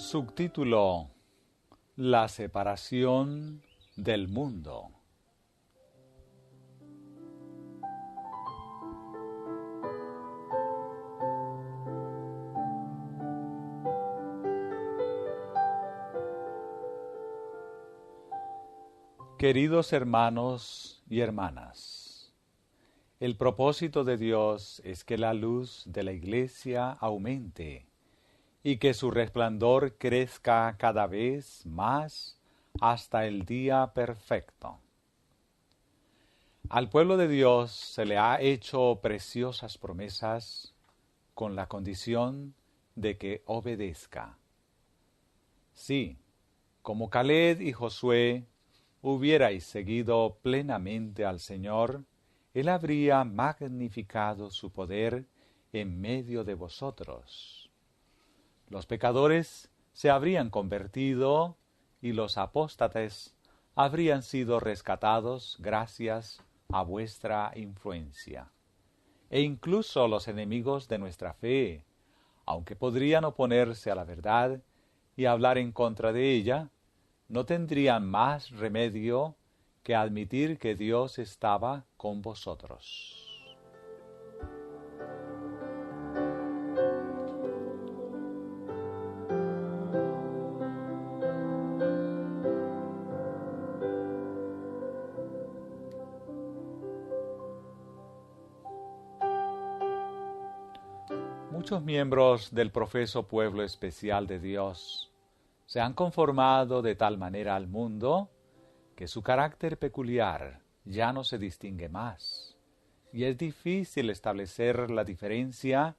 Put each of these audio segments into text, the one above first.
Subtítulo: La separación del mundo. Queridos hermanos y hermanas, el propósito de Dios es que la luz de la Iglesia aumente y que su resplandor crezca cada vez más hasta el día perfecto. Al pueblo de Dios se le ha hecho preciosas promesas con la condición de que obedezca. Sí, como Caleb y Josué hubierais seguido plenamente al Señor, Él habría magnificado su poder en medio de vosotros. Los pecadores se habrían convertido y los apóstatas habrían sido rescatados gracias a vuestra influencia. E incluso los enemigos de nuestra fe, aunque podrían oponerse a la verdad y hablar en contra de ella, no tendrían más remedio que admitir que Dios estaba con vosotros. Muchos miembros del profeso pueblo especial de Dios se han conformado de tal manera al mundo que su carácter peculiar ya no se distingue más, y es difícil establecer la diferencia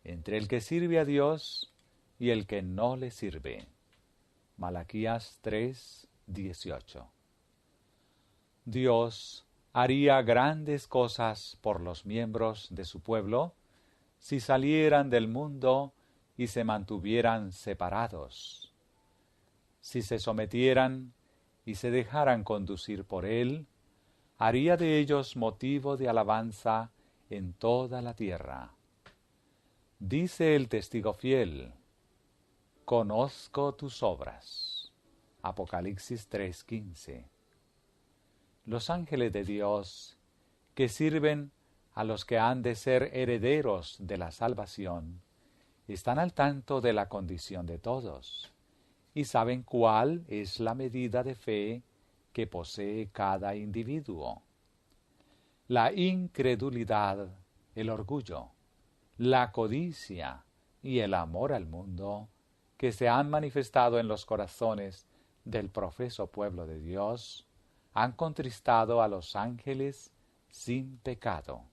entre el que sirve a Dios y el que no le sirve. Malaquías 3:18. Dios haría grandes cosas por los miembros de su pueblo si salieran del mundo y se mantuvieran separados, si se sometieran y se dejaran conducir por Él, haría de ellos motivo de alabanza en toda la tierra. Dice el testigo fiel: conozco tus obras. Apocalipsis 3:15. Los ángeles de Dios, que sirven a los que han de ser herederos de la salvación, están al tanto de la condición de todos y saben cuál es la medida de fe que posee cada individuo. La incredulidad, el orgullo, la codicia y el amor al mundo que se han manifestado en los corazones del profeso pueblo de Dios han contristado a los ángeles sin pecado.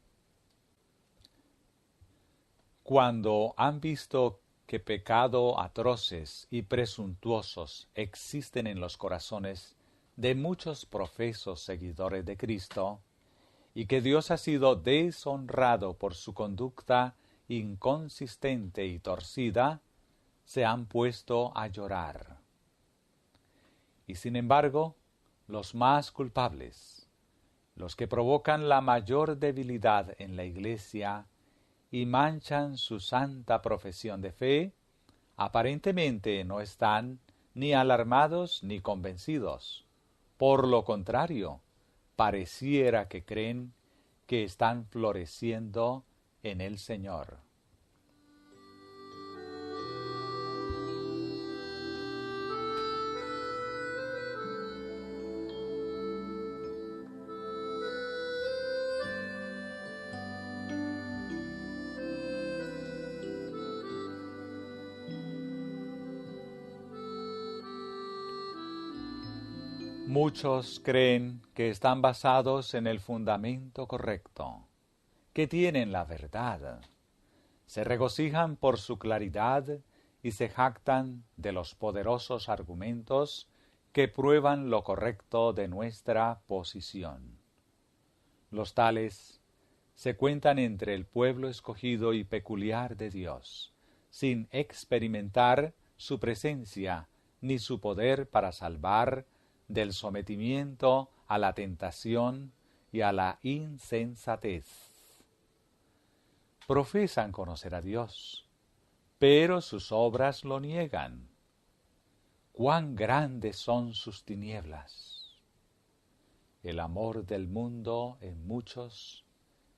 Cuando han visto que pecado atroces y presuntuosos existen en los corazones de muchos profesos seguidores de Cristo, y que Dios ha sido deshonrado por su conducta inconsistente y torcida, se han puesto a llorar. Y sin embargo, los más culpables, los que provocan la mayor debilidad en la Iglesia y manchan su santa profesión de fe, aparentemente no están ni alarmados ni convencidos. Por lo contrario, pareciera que creen que están floreciendo en el Señor. Muchos creen que están basados en el fundamento correcto, que tienen la verdad. Se regocijan por su claridad y se jactan de los poderosos argumentos que prueban lo correcto de nuestra posición. Los tales se cuentan entre el pueblo escogido y peculiar de Dios, sin experimentar su presencia ni su poder para salvar del sometimiento a la tentación y a la insensatez. Profesan conocer a Dios, pero sus obras lo niegan. cuán grandes son sus tinieblas. El amor del mundo en muchos,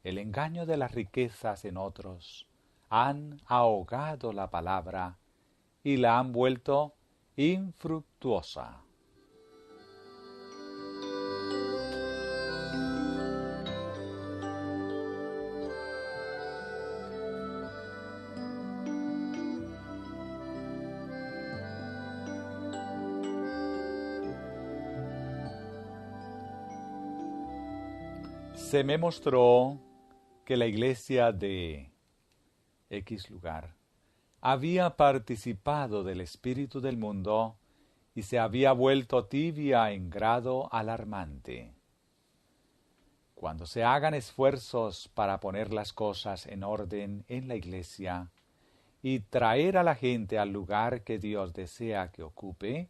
el engaño de las riquezas en otros, han ahogado la palabra y la han vuelto infructuosa. Se me mostró que la iglesia de X lugar había participado del espíritu del mundo y se había vuelto tibia en grado alarmante. Cuando se hagan esfuerzos para poner las cosas en orden en la iglesia y traer a la gente al lugar que Dios desea que ocupe,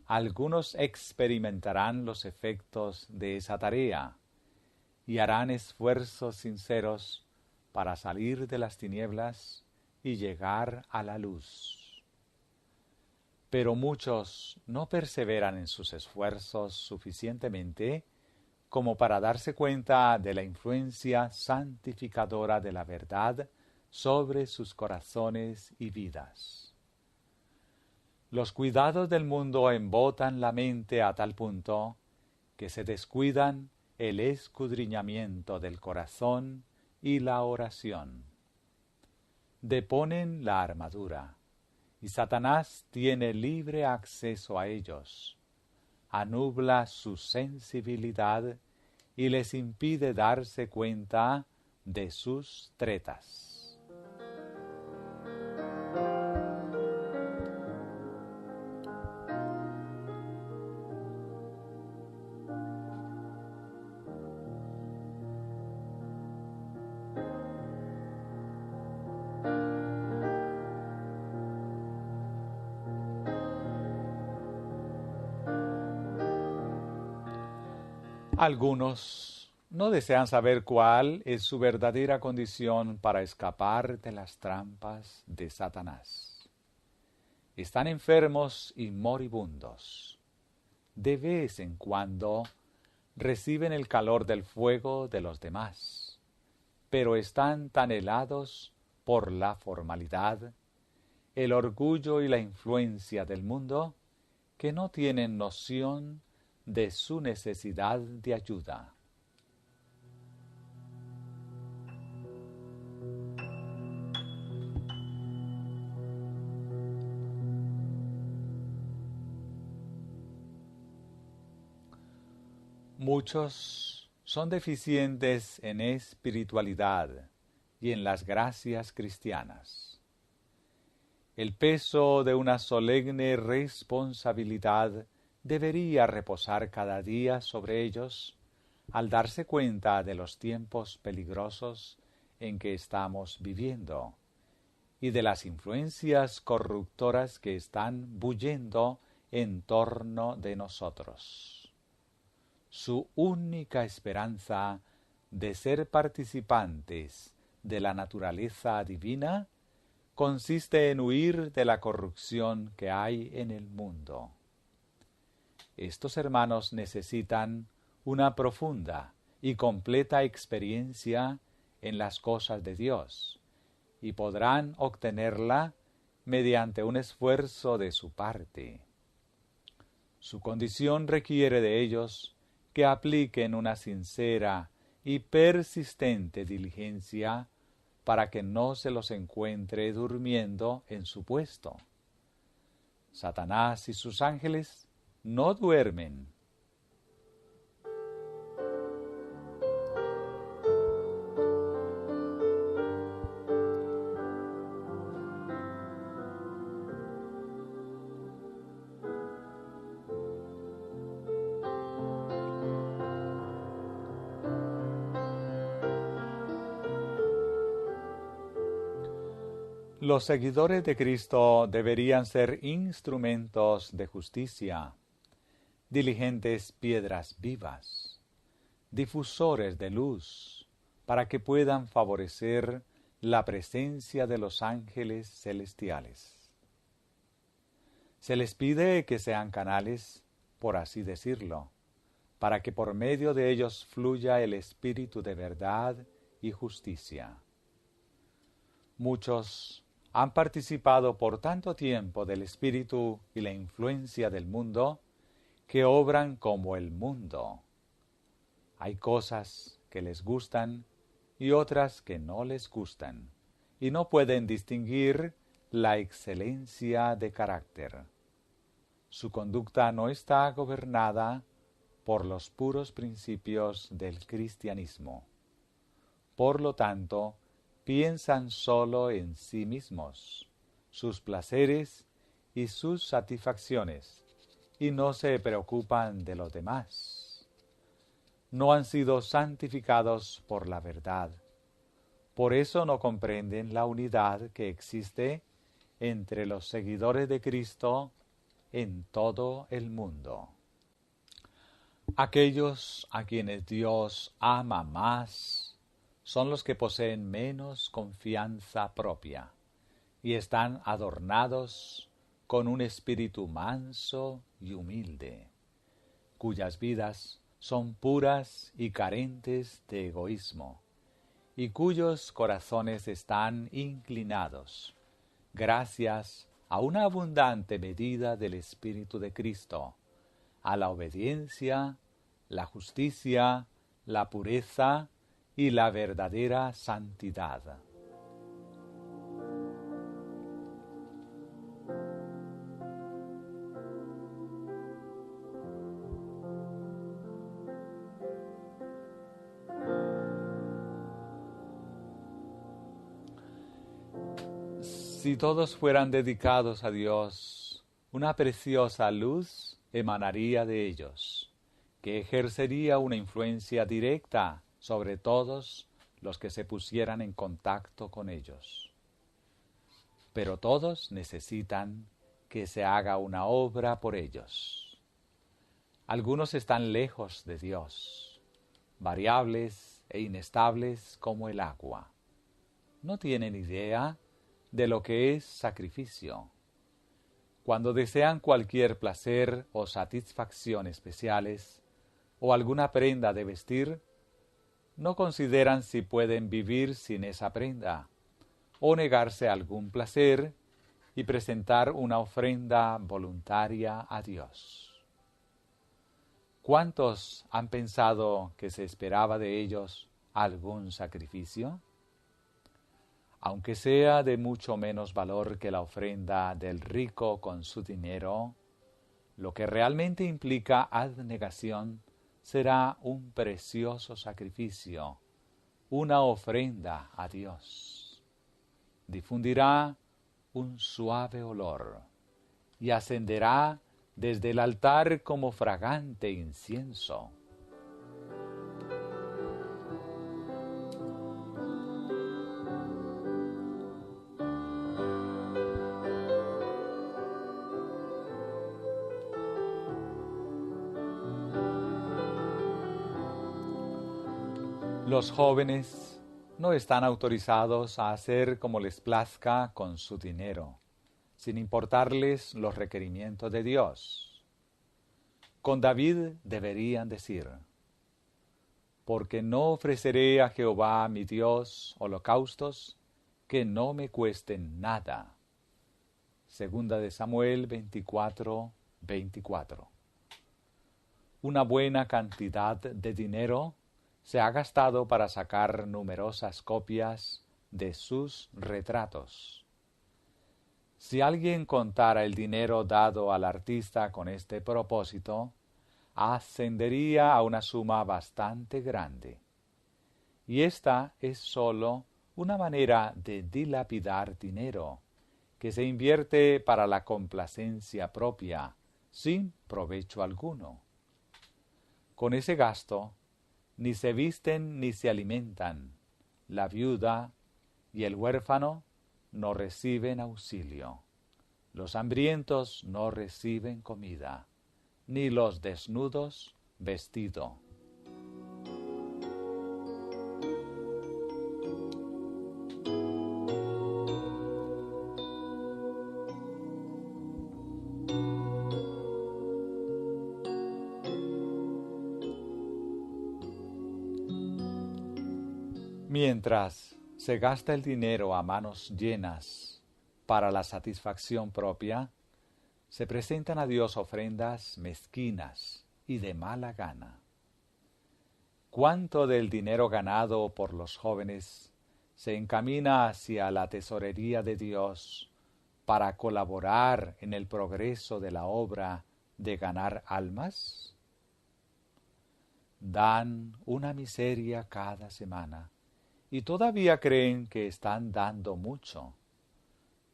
algunos experimentarán los efectos de esa tarea y harán esfuerzos sinceros para salir de las tinieblas y llegar a la luz. Pero muchos no perseveran en sus esfuerzos suficientemente como para darse cuenta de la influencia santificadora de la verdad sobre sus corazones y vidas. Los cuidados del mundo embotan la mente a tal punto que se descuidan el escudriñamiento del corazón y la oración. Deponen la armadura, y Satanás tiene libre acceso a ellos, anubla su sensibilidad y les impide darse cuenta de sus tretas. Algunos no desean saber cuál es su verdadera condición para escapar de las trampas de Satanás. Están enfermos y moribundos. De vez en cuando reciben el calor del fuego de los demás, pero están tan helados por la formalidad, el orgullo y la influencia del mundo que no tienen noción de su necesidad de ayuda. Muchos son deficientes en espiritualidad y en las gracias cristianas. El peso de una solemne responsabilidad debería reposar cada día sobre ellos al darse cuenta de los tiempos peligrosos en que estamos viviendo y de las influencias corruptoras que están bullendo en torno de nosotros. Su única esperanza de ser participantes de la naturaleza divina consiste en huir de la corrupción que hay en el mundo. Estos hermanos necesitan una profunda y completa experiencia en las cosas de Dios y podrán obtenerla mediante un esfuerzo de su parte. Su condición requiere de ellos que apliquen una sincera y persistente diligencia para que no se los encuentre durmiendo en su puesto. Satanás y sus ángeles no duermen. Los seguidores de Cristo deberían ser instrumentos de justicia, diligentes piedras vivas, difusores de luz, para que puedan favorecer la presencia de los ángeles celestiales. Se les pide que sean canales, por así decirlo, para que por medio de ellos fluya el espíritu de verdad y justicia. Muchos han participado por tanto tiempo del espíritu y la influencia del mundo que obran como el mundo. Hay cosas que les gustan y otras que no les gustan, y no pueden distinguir la excelencia de carácter. Su conducta no está gobernada por los puros principios del cristianismo. Por lo tanto, piensan solo en sí mismos, sus placeres y sus satisfacciones, y no se preocupan de los demás. No han sido santificados por la verdad. Por eso no comprenden la unidad que existe entre los seguidores de Cristo en todo el mundo. Aquellos a quienes Dios ama más son los que poseen menos confianza propia y están adornados con un espíritu manso y humilde, cuyas vidas son puras y carentes de egoísmo, y cuyos corazones están inclinados, gracias a una abundante medida del Espíritu de Cristo, a la obediencia, la justicia, la pureza y la verdadera santidad. Si todos fueran dedicados a Dios, una preciosa luz emanaría de ellos, que ejercería una influencia directa sobre todos los que se pusieran en contacto con ellos. Pero todos necesitan que se haga una obra por ellos. Algunos están lejos de Dios, variables e inestables como el agua. No tienen idea de lo que es sacrificio. Cuando desean cualquier placer o satisfacción especiales, o alguna prenda de vestir, no consideran si pueden vivir sin esa prenda, o negarse a algún placer y presentar una ofrenda voluntaria a Dios. ¿Cuántos han pensado que se esperaba de ellos algún sacrificio? Aunque sea de mucho menos valor que la ofrenda del rico con su dinero, lo que realmente implica abnegación será un precioso sacrificio, una ofrenda a Dios. Difundirá un suave olor y ascenderá desde el altar como fragante incienso. Los jóvenes no están autorizados a hacer como les plazca con su dinero, sin importarles los requerimientos de Dios. Con David deberían decir: porque no ofreceré a Jehová mi Dios holocaustos que no me cuesten nada. Segunda de Samuel 24:24. Una buena cantidad de dinero se ha gastado para sacar numerosas copias de sus retratos. Si alguien contara el dinero dado al artista con este propósito, ascendería a una suma bastante grande. Y esta es sólo una manera de dilapidar dinero, que se invierte para la complacencia propia, sin provecho alguno. Con ese gasto, ni se visten ni se alimentan. La viuda y el huérfano no reciben auxilio. Los hambrientos no reciben comida, ni los desnudos vestido. Mientras se gasta el dinero a manos llenas para la satisfacción propia, se presentan a Dios ofrendas mezquinas y de mala gana. ¿Cuánto del dinero ganado por los jóvenes se encamina hacia la tesorería de Dios para colaborar en el progreso de la obra de ganar almas? Dan una miseria cada semana y todavía creen que están dando mucho.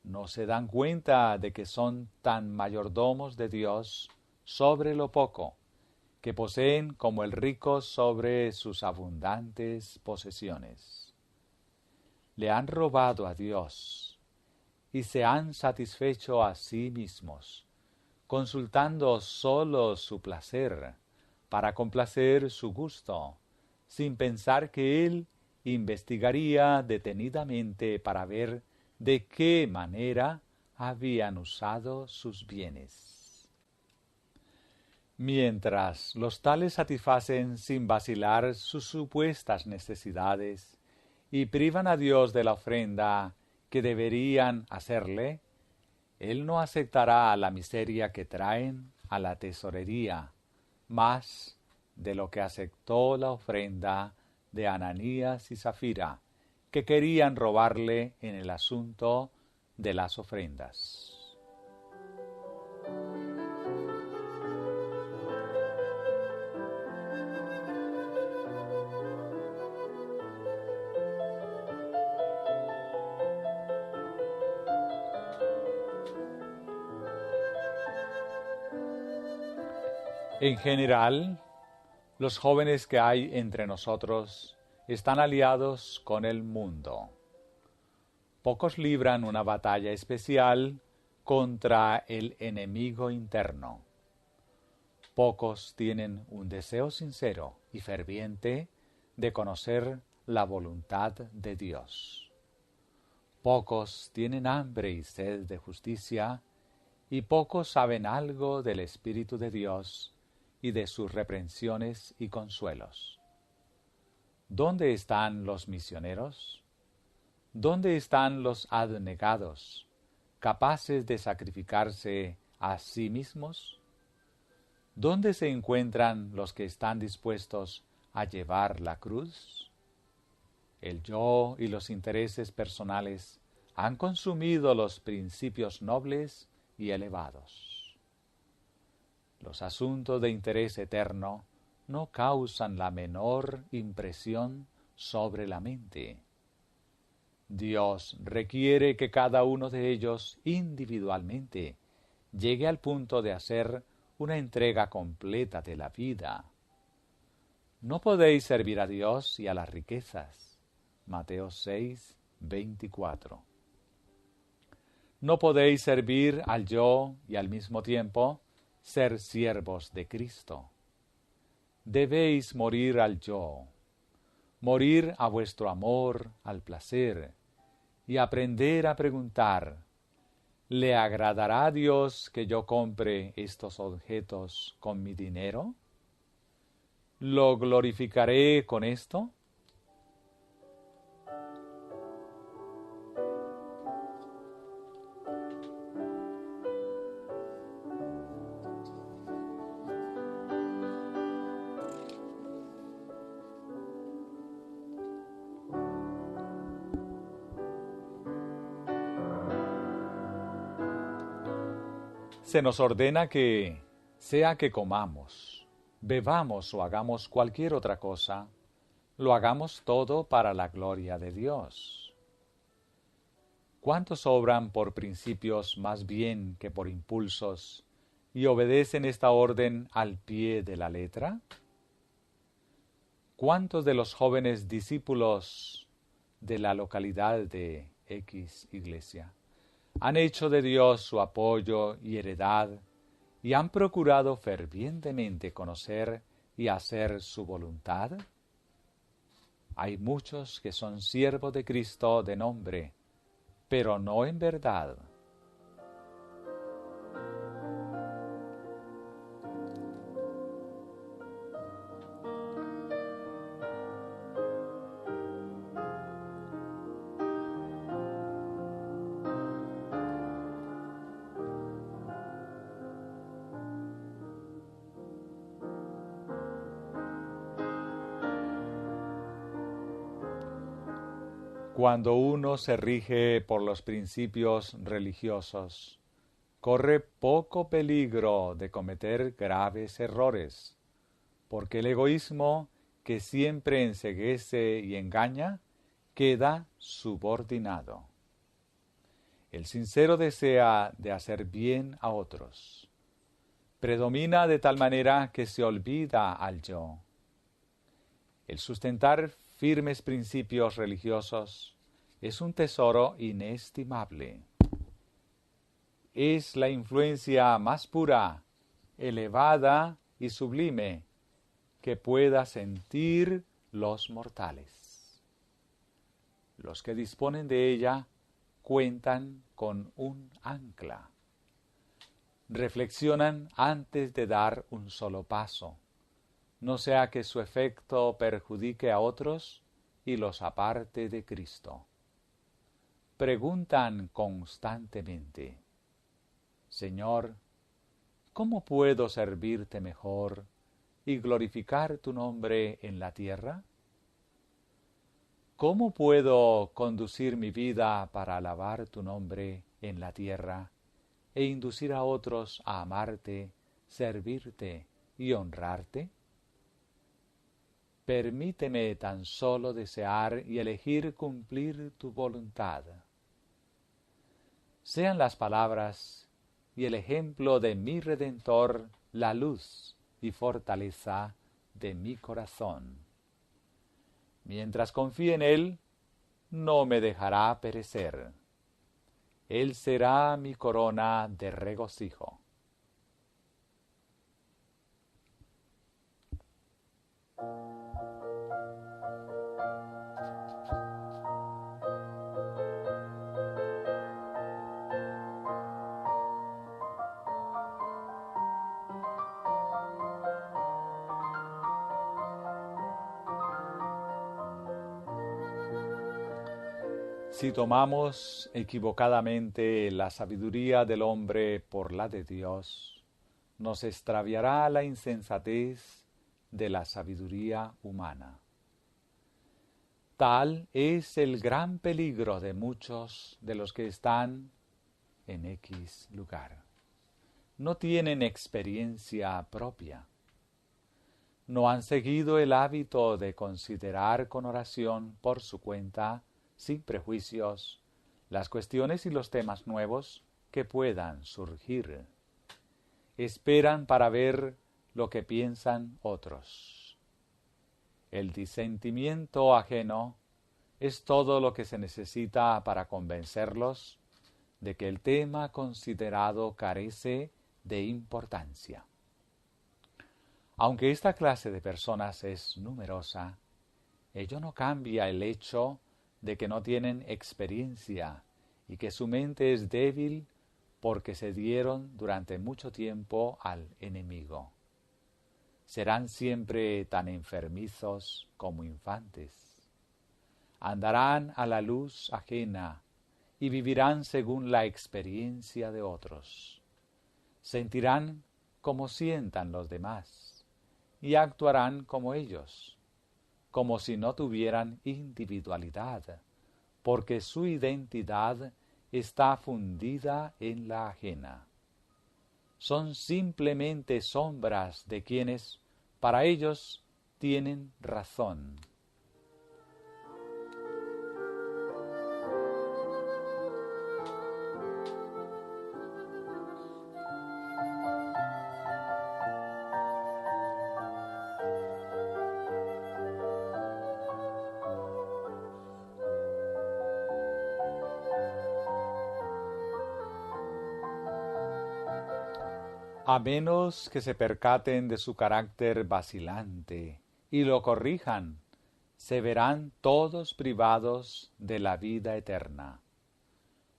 No se dan cuenta de que son tan mayordomos de Dios sobre lo poco, que poseen como el rico sobre sus abundantes posesiones. Le han robado a Dios y se han satisfecho a sí mismos, consultando solo su placer para complacer su gusto, sin pensar que Él investigaría detenidamente para ver de qué manera habían usado sus bienes. Mientras los tales satisfacen sin vacilar sus supuestas necesidades y privan a Dios de la ofrenda que deberían hacerle, Él no aceptará la miseria que traen a la tesorería, más de lo que aceptó la ofrenda de Ananías y Zafira, que querían robarle en el asunto de las ofrendas. En general, los jóvenes que hay entre nosotros están aliados con el mundo. Pocos libran una batalla especial contra el enemigo interno. Pocos tienen un deseo sincero y ferviente de conocer la voluntad de Dios. Pocos tienen hambre y sed de justicia, y pocos saben algo del Espíritu de Dios y de sus reprensiones y consuelos. ¿Dónde están los misioneros? ¿Dónde están los abnegados, capaces de sacrificarse a sí mismos? ¿Dónde se encuentran los que están dispuestos a llevar la cruz? El yo y los intereses personales han consumido los principios nobles y elevados. Los asuntos de interés eterno no causan la menor impresión sobre la mente. Dios requiere que cada uno de ellos individualmente llegue al punto de hacer una entrega completa de la vida. No podéis servir a Dios y a las riquezas. Mateo 6, 24. No podéis servir al yo y al mismo tiempo ser siervos de Cristo. Debéis morir al yo, morir a vuestro amor, al placer, y aprender a preguntar, ¿le agradará a Dios que yo compre estos objetos con mi dinero? ¿Lo glorificaré con esto? Se nos ordena que, sea que comamos, bebamos o hagamos cualquier otra cosa, lo hagamos todo para la gloria de Dios. ¿Cuántos obran por principios más bien que por impulsos y obedecen esta orden al pie de la letra? ¿Cuántos de los jóvenes discípulos de la localidad de X iglesia han hecho de Dios su apoyo y heredad y han procurado fervientemente conocer y hacer su voluntad? Hay muchos que son siervos de Cristo de nombre, pero no en verdad. Cuando uno se rige por los principios religiosos, corre poco peligro de cometer graves errores, porque el egoísmo, que siempre enceguece y engaña, queda subordinado. El sincero desea de hacer bien a otros. Predomina de tal manera que se olvida al yo. El sustentar firmes principios religiosos es un tesoro inestimable. Es la influencia más pura, elevada y sublime que pueda sentir los mortales. Los que disponen de ella cuentan con un ancla. Reflexionan antes de dar un solo paso, no sea que su efecto perjudique a otros y los aparte de Cristo. Preguntan constantemente: Señor, ¿cómo puedo servirte mejor y glorificar tu nombre en la tierra? ¿Cómo puedo conducir mi vida para alabar tu nombre en la tierra e inducir a otros a amarte, servirte y honrarte? Permíteme tan solo desear y elegir cumplir tu voluntad. Sean las palabras y el ejemplo de mi Redentor la luz y fortaleza de mi corazón. Mientras confíe en Él, no me dejará perecer. Él será mi corona de regocijo. Si tomamos equivocadamente la sabiduría del hombre por la de Dios, nos extraviará la insensatez de la sabiduría humana. Tal es el gran peligro de muchos de los que están en X lugar. No tienen experiencia propia. No han seguido el hábito de considerar con oración por su cuenta, sin prejuicios, las cuestiones y los temas nuevos que puedan surgir. Esperan para ver lo que piensan otros. El disentimiento ajeno es todo lo que se necesita para convencerlos de que el tema considerado carece de importancia. Aunque esta clase de personas es numerosa, ello no cambia el hecho de que no tienen experiencia y que su mente es débil porque se dieron durante mucho tiempo al enemigo. Serán siempre tan enfermizos como infantes. Andarán a la luz ajena y vivirán según la experiencia de otros. Sentirán como sientan los demás y actuarán como ellos, como si no tuvieran individualidad, porque su identidad está fundida en la ajena. Son simplemente sombras de quienes, para ellos, tienen razón. A menos que se percaten de su carácter vacilante y lo corrijan, se verán todos privados de la vida eterna.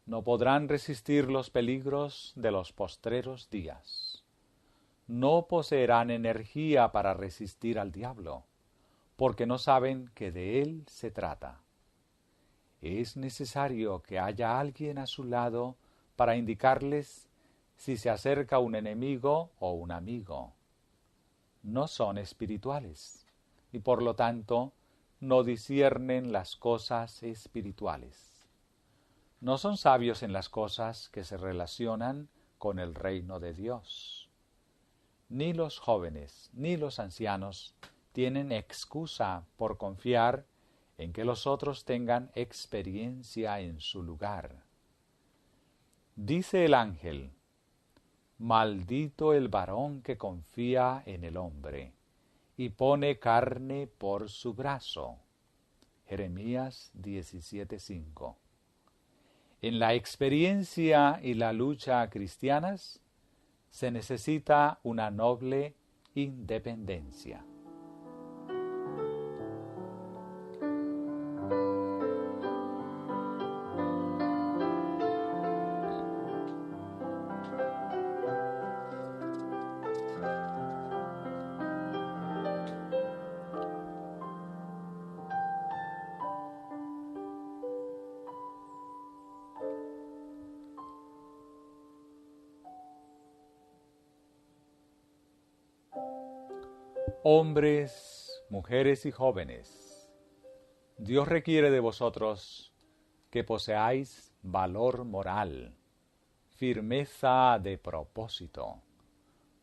No podrán resistir los peligros de los postreros días. No poseerán energía para resistir al diablo, porque no saben que de él se trata. Es necesario que haya alguien a su lado para indicarles si se acerca un enemigo o un amigo. No son espirituales y por lo tanto no disciernen las cosas espirituales. No son sabios en las cosas que se relacionan con el reino de Dios. Ni los jóvenes ni los ancianos tienen excusa por confiar en que los otros tengan experiencia en su lugar. Dice el ángel: maldito el varón que confía en el hombre y pone carne por su brazo. Jeremías 17:5. En la experiencia y la lucha cristianas se necesita una noble independencia. Hombres, mujeres y jóvenes, Dios requiere de vosotros que poseáis valor moral, firmeza de propósito,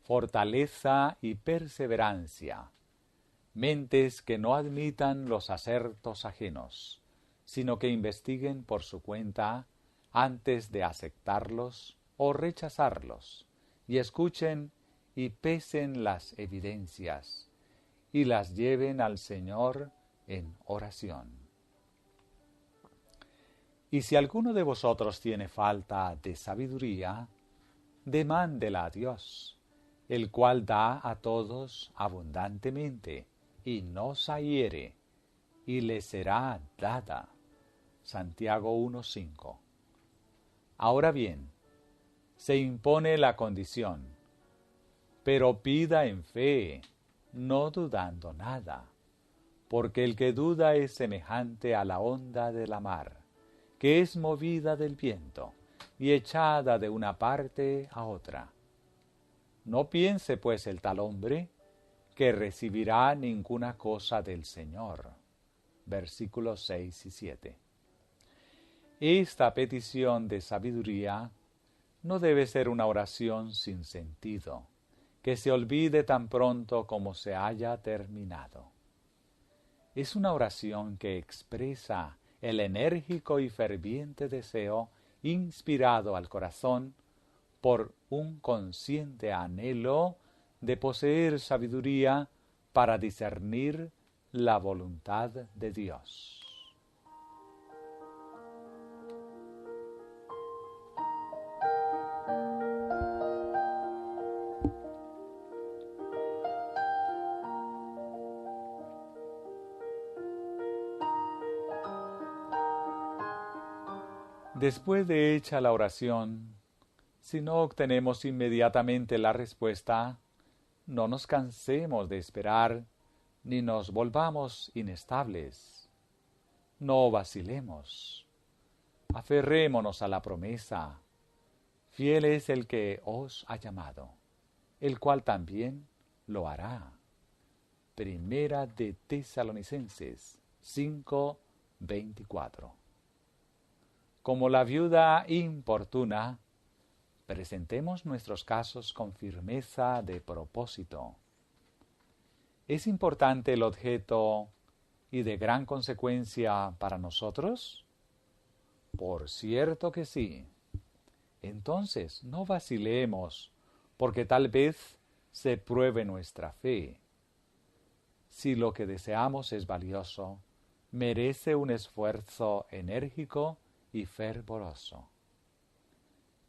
fortaleza y perseverancia, mentes que no admitan los acertos ajenos, sino que investiguen por su cuenta antes de aceptarlos o rechazarlos, y escuchen y pesen las evidencias, y las lleven al Señor en oración. Y si alguno de vosotros tiene falta de sabiduría, demándela a Dios, el cual da a todos abundantemente, y no zahiere, y le será dada. Santiago 1:5. Ahora bien, se impone la condición, pero pida en fe, no dudando nada, porque el que duda es semejante a la onda de la mar, que es movida del viento y echada de una parte a otra. No piense pues el tal hombre que recibirá ninguna cosa del Señor. Versículos 6 y 7. Esta petición de sabiduría no debe ser una oración sin sentido, que se olvide tan pronto como se haya terminado. Es una oración que expresa el enérgico y ferviente deseo inspirado al corazón por un consciente anhelo de poseer sabiduría para discernir la voluntad de Dios. Después de hecha la oración, si no obtenemos inmediatamente la respuesta, no nos cansemos de esperar ni nos volvamos inestables. No vacilemos. Aferrémonos a la promesa. Fiel es el que os ha llamado, el cual también lo hará. Primera de Tesalonicenses 5:24. Como la viuda importuna, presentemos nuestros casos con firmeza de propósito. ¿Es importante el objeto y de gran consecuencia para nosotros? Por cierto que sí. Entonces no vacilemos, porque tal vez se pruebe nuestra fe. Si lo que deseamos es valioso, merece un esfuerzo enérgico y fervoroso.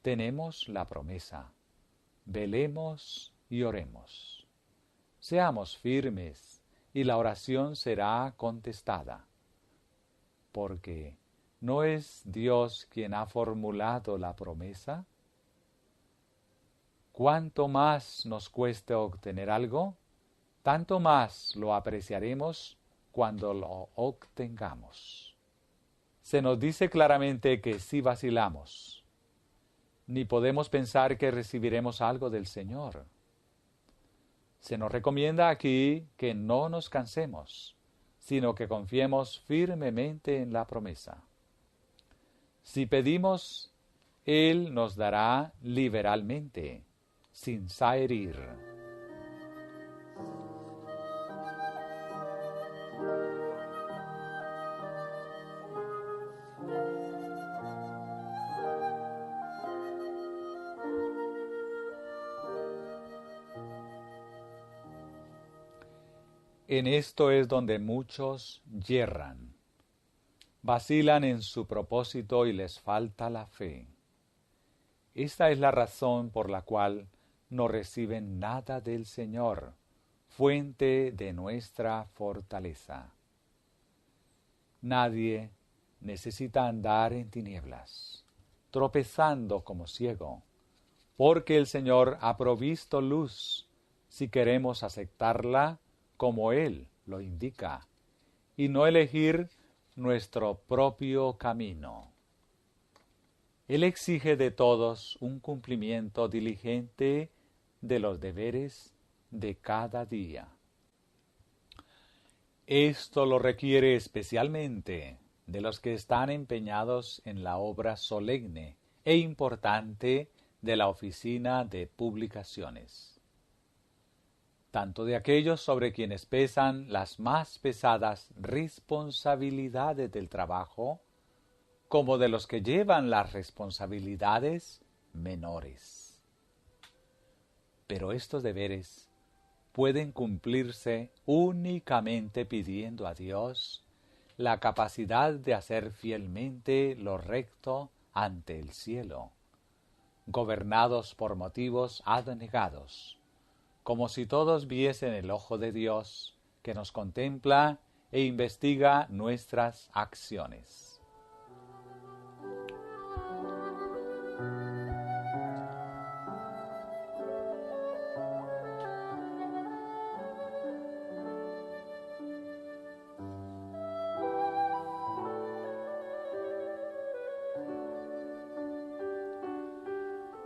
Tenemos la promesa. Velemos y oremos. Seamos firmes y la oración será contestada. Porque ¿no es Dios quien ha formulado la promesa? Cuanto más nos cueste obtener algo, tanto más lo apreciaremos cuando lo obtengamos. Se nos dice claramente que si vacilamos, ni podemos pensar que recibiremos algo del Señor. Se nos recomienda aquí que no nos cansemos, sino que confiemos firmemente en la promesa. Si pedimos, Él nos dará liberalmente, sin zaherir. En esto es donde muchos yerran, vacilan en su propósito y les falta la fe. Esta es la razón por la cual no reciben nada del Señor, fuente de nuestra fortaleza. Nadie necesita andar en tinieblas, tropezando como ciego, porque el Señor ha provisto luz si queremos aceptarla como Él lo indica, y no elegir nuestro propio camino. Él exige de todos un cumplimiento diligente de los deberes de cada día. Esto lo requiere especialmente de los que están empeñados en la obra solemne e importante de la oficina de publicaciones, tanto de aquellos sobre quienes pesan las más pesadas responsabilidades del trabajo, como de los que llevan las responsabilidades menores. Pero estos deberes pueden cumplirse únicamente pidiendo a Dios la capacidad de hacer fielmente lo recto ante el cielo, gobernados por motivos abnegados, como si todos viesen el ojo de Dios que nos contempla e investiga nuestras acciones.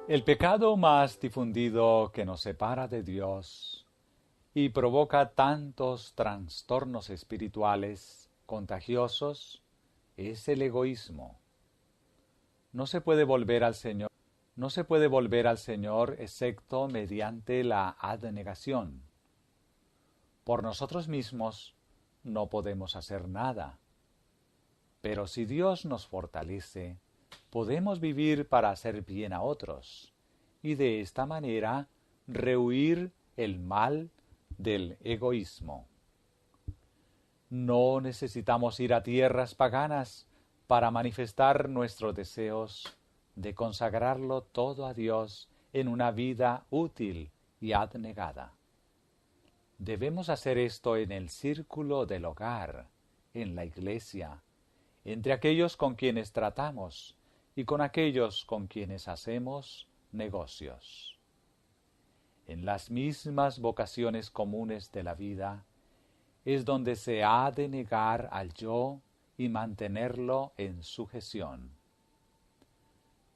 El pecado más difundido que nos separa de Dios y provoca tantos trastornos espirituales contagiosos es el egoísmo. No se puede volver al Señor excepto mediante la abnegación. Por nosotros mismos no podemos hacer nada, pero si Dios nos fortalece, podemos vivir para hacer bien a otros y de esta manera rehuir el mal del egoísmo. No necesitamos ir a tierras paganas para manifestar nuestros deseos de consagrarlo todo a Dios en una vida útil y abnegada. Debemos hacer esto en el círculo del hogar, en la iglesia, entre aquellos con quienes tratamos y con aquellos con quienes hacemos negocios. En las mismas vocaciones comunes de la vida es donde se ha de negar al yo y mantenerlo en sujeción.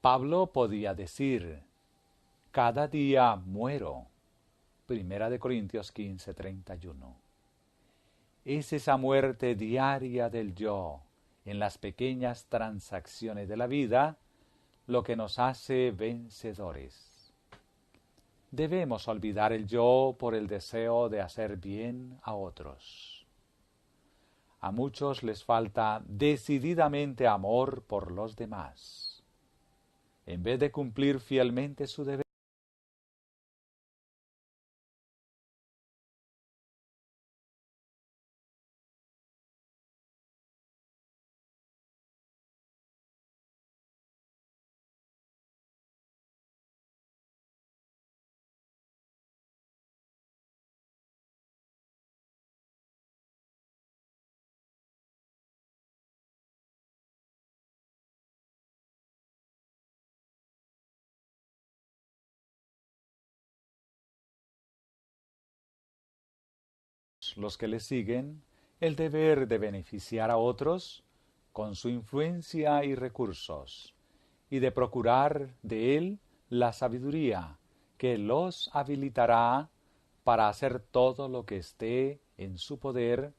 Pablo podía decir: cada día muero. 1 Corintios 15:31. Es esa muerte diaria del yo en las pequeñas transacciones de la vida lo que nos hace vencedores. Debemos olvidar el yo por el deseo de hacer bien a otros. A muchos les falta decididamente amor por los demás. En vez de cumplir fielmente su deber, los que le siguen, el deber de beneficiar a otros con su influencia y recursos, y de procurar de él la sabiduría que los habilitará para hacer todo lo que esté en su poder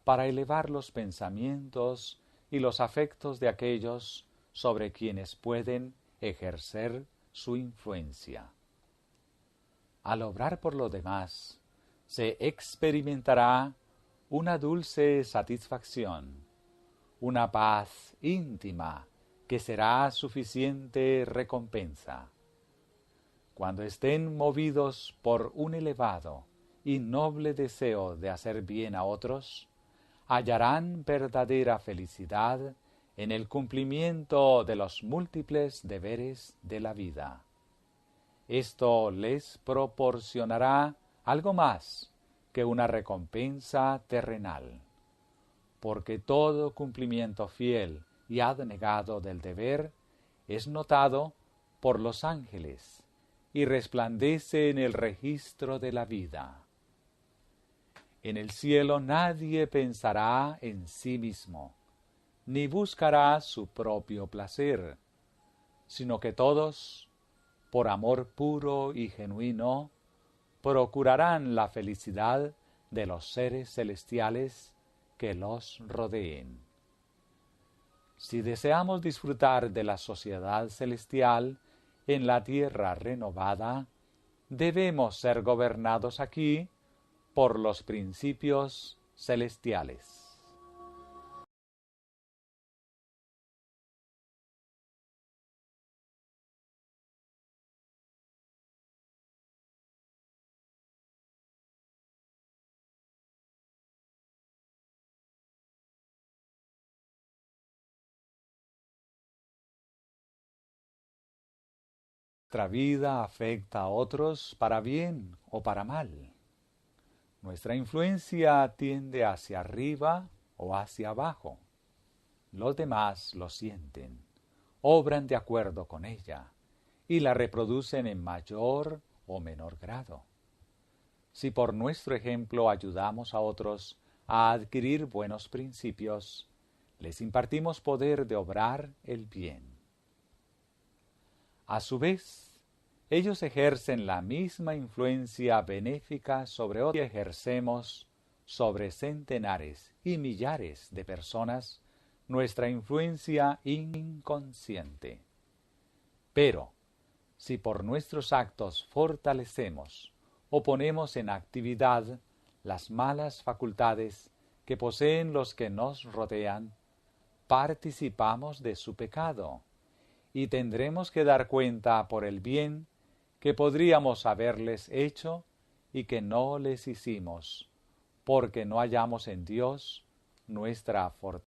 para elevar los pensamientos y los afectos de aquellos sobre quienes pueden ejercer su influencia. Al obrar por lo demás, se experimentará una dulce satisfacción, una paz íntima que será suficiente recompensa. Cuando estén movidos por un elevado y noble deseo de hacer bien a otros, hallarán verdadera felicidad en el cumplimiento de los múltiples deberes de la vida. Esto les proporcionará algo más que una recompensa terrenal, porque todo cumplimiento fiel y abnegado del deber es notado por los ángeles y resplandece en el registro de la vida. En el cielo nadie pensará en sí mismo, ni buscará su propio placer, sino que todos, por amor puro y genuino, procurarán la felicidad de los seres celestiales que los rodeen. Si deseamos disfrutar de la sociedad celestial en la tierra renovada, debemos ser gobernados aquí por los principios celestiales. Nuestra vida afecta a otros para bien o para mal. Nuestra influencia tiende hacia arriba o hacia abajo. Los demás lo sienten, obran de acuerdo con ella y la reproducen en mayor o menor grado. Si por nuestro ejemplo ayudamos a otros a adquirir buenos principios, les impartimos poder de obrar el bien. A su vez, ellos ejercen la misma influencia benéfica sobre otros que ejercemos sobre centenares y millares de personas nuestra influencia inconsciente. Pero, si por nuestros actos fortalecemos o ponemos en actividad las malas facultades que poseen los que nos rodean, participamos de su pecado y tendremos que dar cuenta por el bien que podríamos haberles hecho y que no les hicimos, porque no hallamos en Dios nuestra fortaleza.